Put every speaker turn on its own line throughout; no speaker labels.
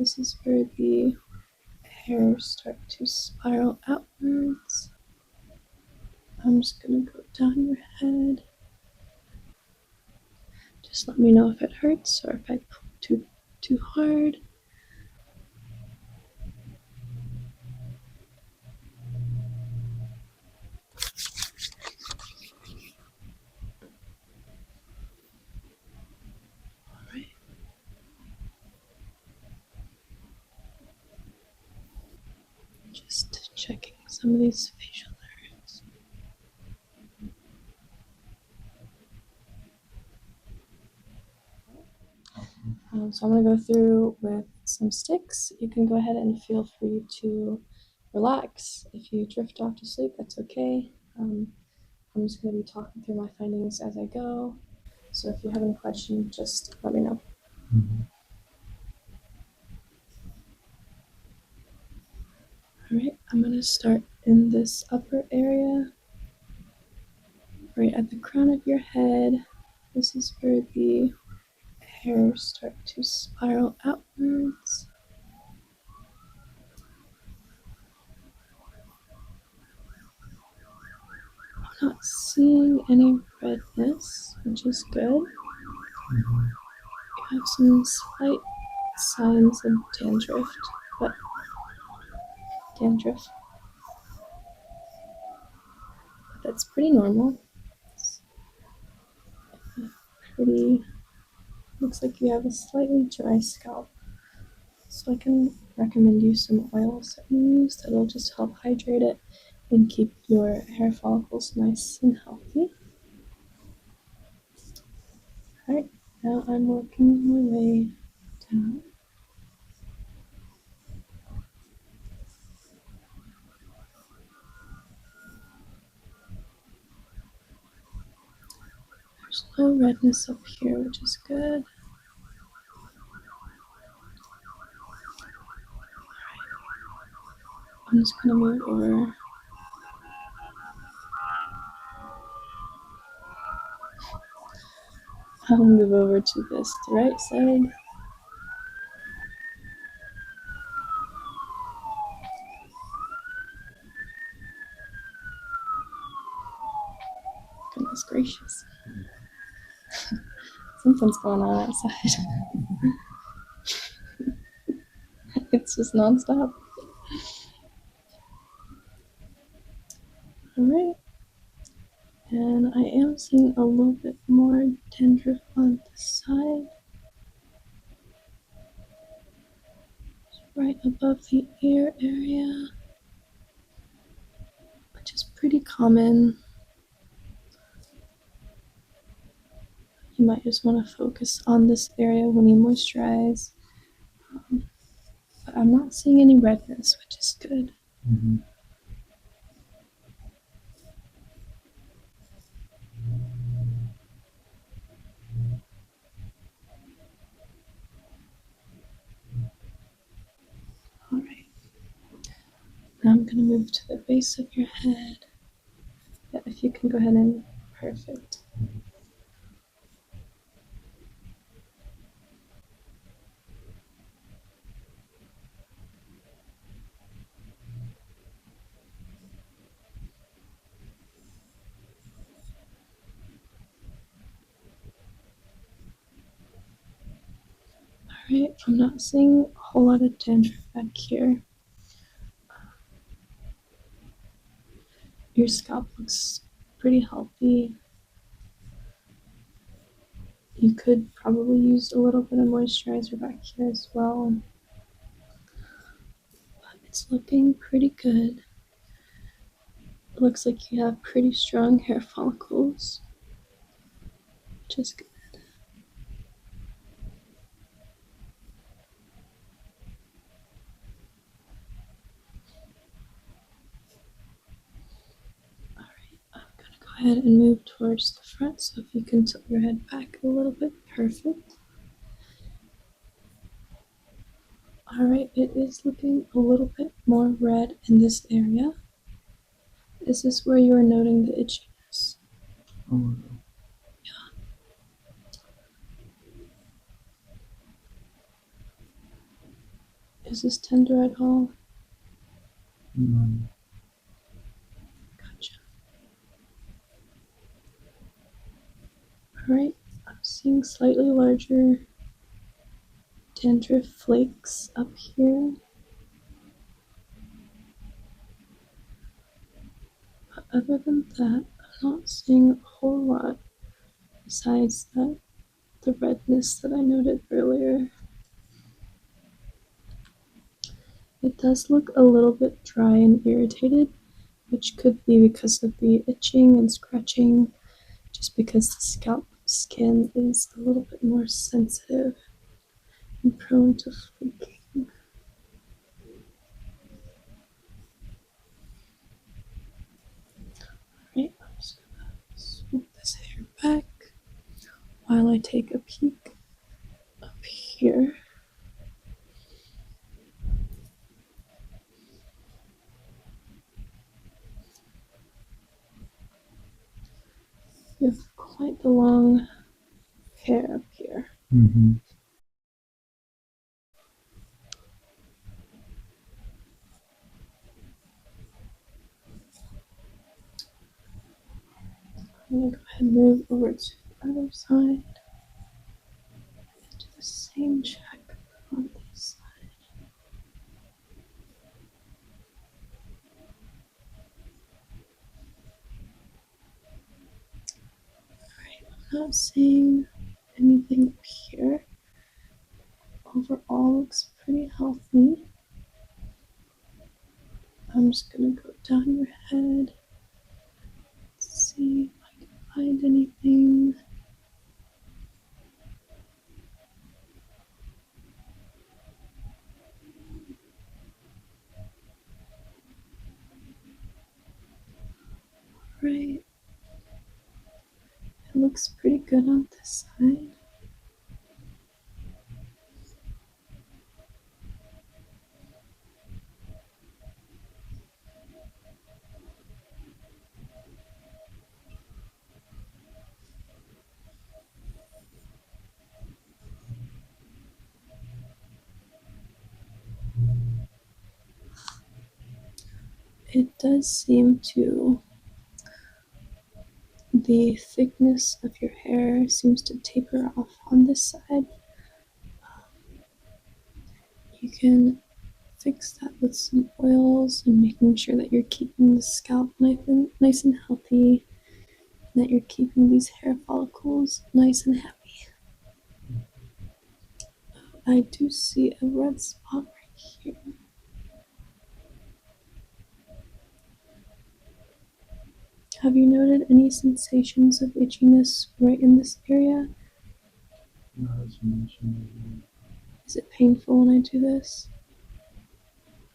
This is where the hairs start to spiral outwards. I'm just gonna go down your head. Just let me know if it hurts or if I pull too hard. Alright. Just checking some of these facial nerves. So I'm going to go through with some sticks. You can go ahead and feel free to relax. If you drift off to sleep, that's okay. I'm just going to be talking through my findings as I go. So if you have any questions, just let me know. Alright, I'm going to start in this upper area, right at the crown of your head. This is where the hairs start to spiral outwards. I'm not seeing any redness, which is good. You have some slight signs of dandruff, but that's pretty normal. It's looks like you have a slightly dry scalp. So I can recommend you some oils that you use that'll just help hydrate it and keep your hair follicles nice and healthy. Alright, now I'm working my way down. There's no redness up here, which is good. I'm just gonna move over. I'll move over to the right side. Goodness gracious. Something's going on outside. It's just nonstop. Alright. And I am seeing a little bit more dandruff on the side. Right above the ear area, which is pretty common. You might just want to focus on this area when you moisturize. But I'm not seeing any redness, which is good. Alright. Now I'm going to move to the base of your head. Yeah, if you can go ahead and perfect. Alright, I'm not seeing a whole lot of dandruff back here. Your scalp looks pretty healthy. You could probably use a little bit of moisturizer back here as well. But it's looking pretty good. It looks like you have pretty strong hair follicles, which is good. Go ahead and move towards the front, so if you can tilt your head back a little bit, perfect. Alright, it is looking a little bit more red in this area. Is this where you are noting the itchiness? Yeah. Is this tender at all?
No.
Gotcha. Alright, I'm seeing slightly larger dandruff flakes up here. But other than that, I'm not seeing a whole lot besides that the redness that I noted earlier. It does look a little bit dry and irritated, which could be because of the itching and scratching, just because the scalp skin is a little bit more sensitive and prone to flaking. Alright, I'm just gonna swoop this hair back while I take a peek up here. You have quite the long hair up here.
Mm-hmm.
I'm gonna go ahead and move over to the other side and do the same check on this side. Alright, I'm not seeing anything up here. Overall looks pretty healthy. I'm just gonna go down your head, see if I can find anything. Right, it looks pretty good on this side. It does seem to, the thickness of your hair seems to taper off on this side. You can fix that with some oils and making sure that you're keeping the scalp nice and healthy, and that you're keeping these hair follicles nice and happy. I do see a red spot right here. Have you noted any sensations of itchiness right in this area?
Not as mentioned.
Is it painful when I do this?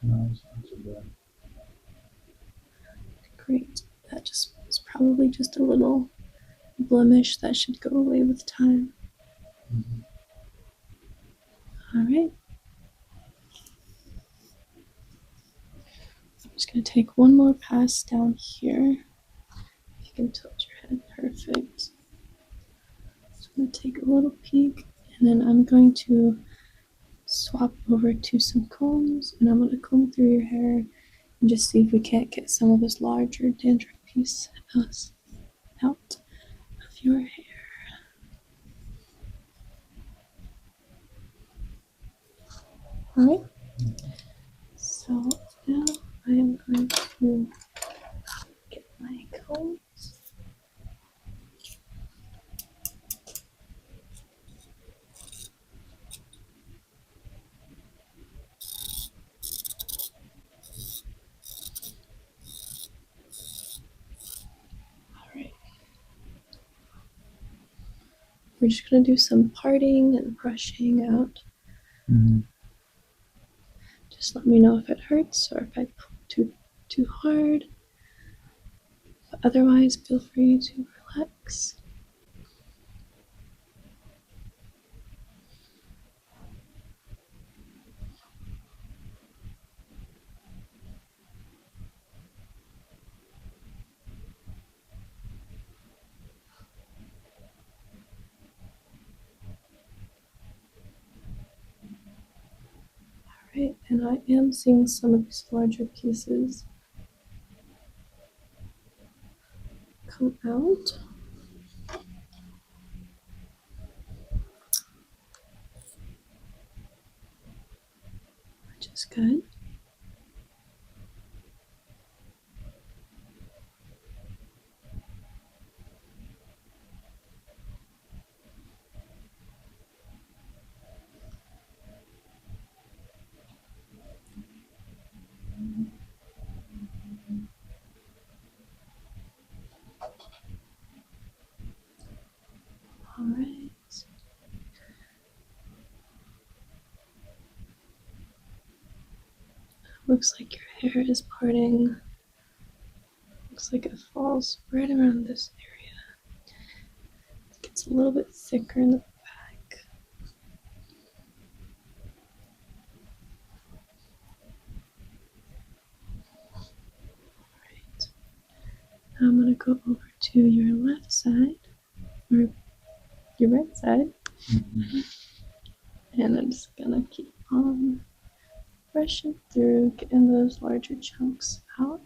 No, it's not so bad.
Great. That just was probably just a little blemish that should go away with time.
Mm-hmm.
All right. I'm just going to take one more pass down here. You can tilt your head. Perfect. So I'm going to take a little peek, and then I'm going to swap over to some combs, and I'm going to comb through your hair and just see if we can't get some of this larger dandruff piece out of your hair. All right. So now I am going to get my comb. All right. We're just going to do some parting and brushing out.
Mm-hmm.
Just let me know if it hurts or if I pull too hard. But otherwise, feel free to relax. Right, and I am seeing some of these larger pieces come out, which is good. All right. Looks like your hair is parting. Looks like it falls right around this area. It gets a little bit thicker in the back. Right. Now I'm going to go over to your left side, or your right side, and I'm just going to keep on brushing through, getting those larger chunks out.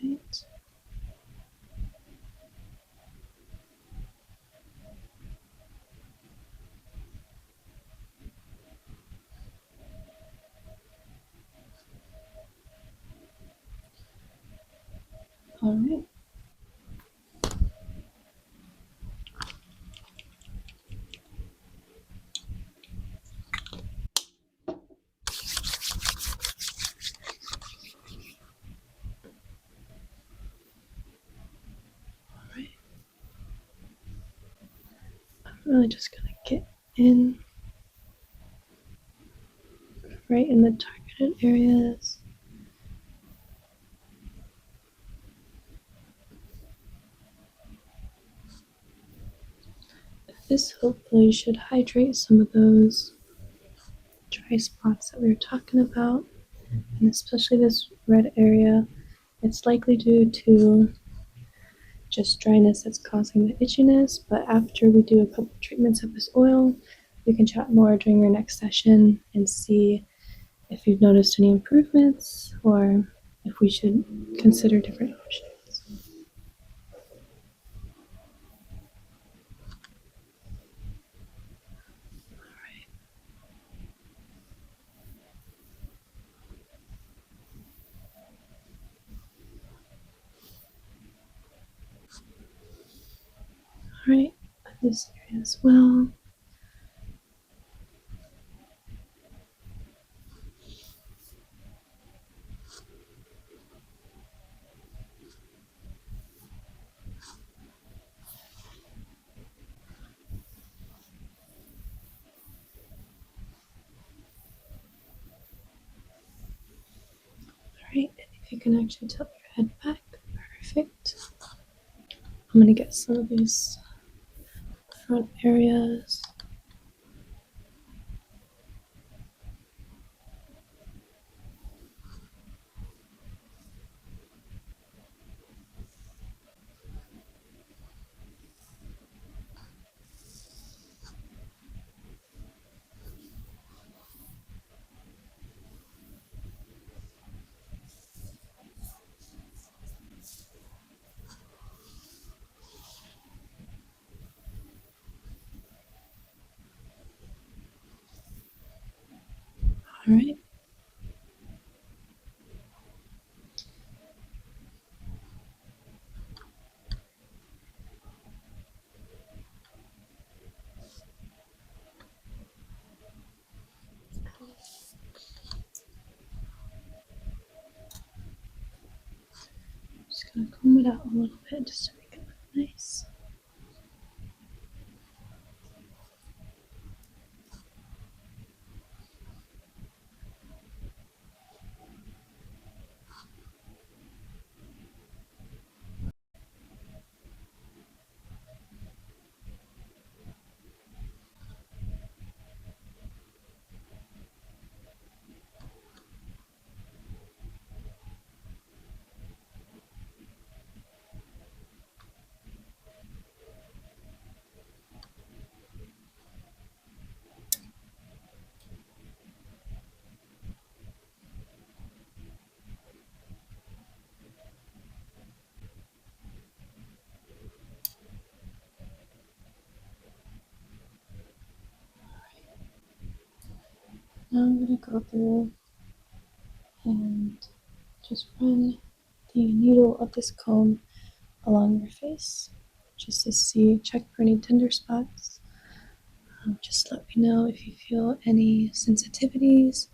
Right. All right. All right. I'm really just going to get in right in the targeted areas. This hopefully should hydrate some of those dry spots that we were talking about, and especially this red area. It's likely due to just dryness that's causing the itchiness, but after we do a couple treatments of this oil, we can chat more during your next session and see if you've noticed any improvements or if we should consider different options. All right, this area as well. All right, and if you can actually tilt your head back, perfect. I'm gonna get some of these front areas. All right. Just gonna comb it out a little bit just to make it look nice. Now I'm going to go through and just run the needle of this comb along your face just to check for any tender spots. Just let me know if you feel any sensitivities.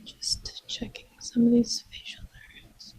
Just checking some of these facial nerves.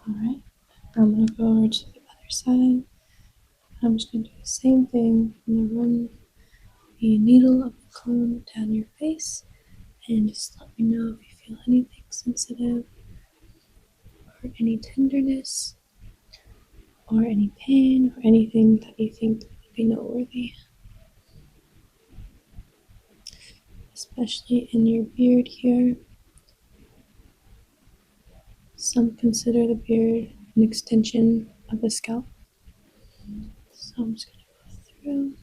Alright, I'm going to go over to the other side. I'm just going to do the same thing. I'm going to run the needle of the comb down your face and just let me know if you feel anything sensitive or any tenderness or any pain or anything that you think would be noteworthy, especially in your beard here. Some consider the beard an extension of the scalp. So I'm just going to go through.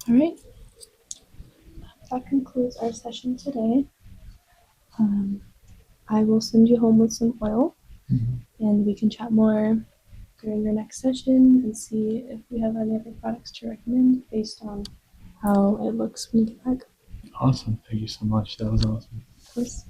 Alright, that concludes our session today. I will send you home with some oil and we can chat more during your next session and see if we have any other products to recommend based on how it looks when you get back.
Awesome. Thank you so much. That was awesome.
Of course.